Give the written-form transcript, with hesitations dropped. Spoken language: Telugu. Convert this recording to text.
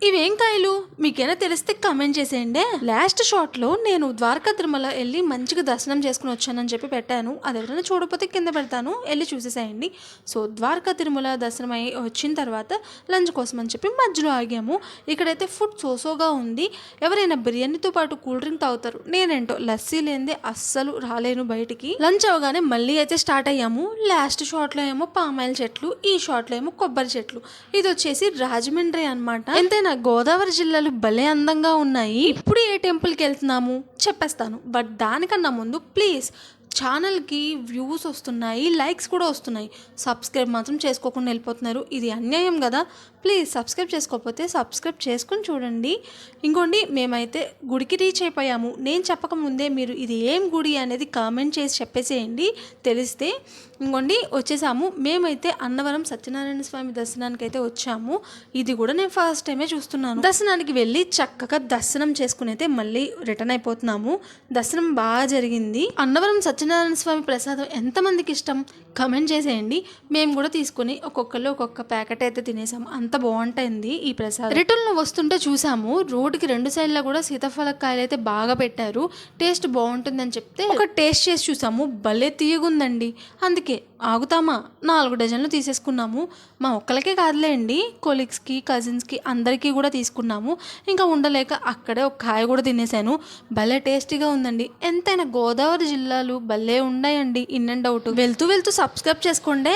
ఇవేం కాయలు మీకైనా తెలిస్తే కమెంట్ చేసేయండి. లాస్ట్ షాట్ లో నేను ద్వారకా తిరుమల వెళ్ళి మంచిగా దర్శనం చేసుకుని వచ్చానని చెప్పి పెట్టాను. అది ఎవరైనా చూడకపోతే కింద పెడతాను, వెళ్ళి చూసేసేయండి. సో ద్వారకా తిరుమల దర్శనం అయి వచ్చిన తర్వాత లంచ్ కోసం అని చెప్పి మధ్యలో ఆగాము. ఇక్కడైతే ఫుడ్ సోసోగా ఉంది. ఎవరైనా బిర్యానీతో పాటు కూల్ డ్రింక్ తాగుతారు, నేనేంటో లస్సీ లేనిదే అస్సలు రాలేను బయటికి. లంచ్ అవగానే మళ్ళీ అయితే స్టార్ట్ అయ్యాము. లాస్ట్ షాట్ లో ఏమో పామాయిల్ చెట్లు, ఈ షాట్ లో ఏమో కొబ్బరి చెట్లు. ఇది వచ్చేసి రాజమండ్రి అనమాట. ఎంతైనా గోదావరి జిల్లాలు భలే అందంగా ఉన్నాయి. ఇప్పుడు ఏ టెంపుల్కి వెళ్తున్నాము చెప్పేస్తాను, బట్ దానికన్నా ముందు ప్లీజ్ ఛానల్కి వ్యూస్ వస్తున్నాయి, లైక్స్ కూడా వస్తున్నాయి, సబ్స్క్రైబ్ మాత్రం చేసుకోకుండా వెళ్ళిపోతున్నారు. ఇది అన్యాయం కదా. ప్లీజ్ సబ్స్క్రైబ్ చేసుకోకపోతే సబ్స్క్రైబ్ చేసుకుని చూడండి. ఇంకోండి, మేమైతే గుడికి రీచ్ అయిపోయాము. నేను చెప్పకముందే మీరు ఇది ఏం గుడి అనేది కామెంట్ చేసి చెప్పేసేయండి తెలిస్తే. ఇంకోండి వచ్చేసాము. మేమైతే అన్నవరం సత్యనారాయణ స్వామి దర్శనానికి అయితే వచ్చాము. ఇది కూడా నేను ఫస్ట్ టైమే చూస్తున్నాను. దర్శనానికి వెళ్ళి చక్కగా దర్శనం చేసుకుని అయితే మళ్ళీ రిటర్న్ అయిపోతున్నాము. దర్శనం బాగా జరిగింది. అన్నవరం సత్యనారాయణ స్వామి ప్రసాదం ఎంతమందికి ఇష్టం కమెంట్ చేసేయండి. మేము కూడా తీసుకుని ఒక్కొక్కరు ఒక్కొక్క ప్యాకెట్ అయితే తినేసాము. అంత బాగుంటుంది ఈ ప్రసాదం. రిటర్న్ వస్తుంటే చూసాము, రోడ్డుకి 2 సైడ్లా కూడా సీతాఫలకాయలు అయితే బాగా పెట్టారు. టేస్ట్ బాగుంటుందని చెప్తే ఒక టేస్ట్ చేసి చూసాము, భలే తీయగుందండి. అందుకే ఆగుతామా 4 డజన్లు తీసేసుకున్నాము. మా ఒక్కలకే కాదులేండి, కొలీగ్స్కి కజిన్స్కి అందరికీ కూడా తీసుకున్నాము. ఇంకా ఉండలేక అక్కడే ఒక కాయ కూడా తినేసాను. భలే టేస్టీగా ఉందండి. ఎంతైనా గోదావరి జిల్లాలు భలే ఉన్నాయండి. In and out. వెళ్తూ వెళ్తూ సబ్స్క్రైబ్ చేసుకోండి.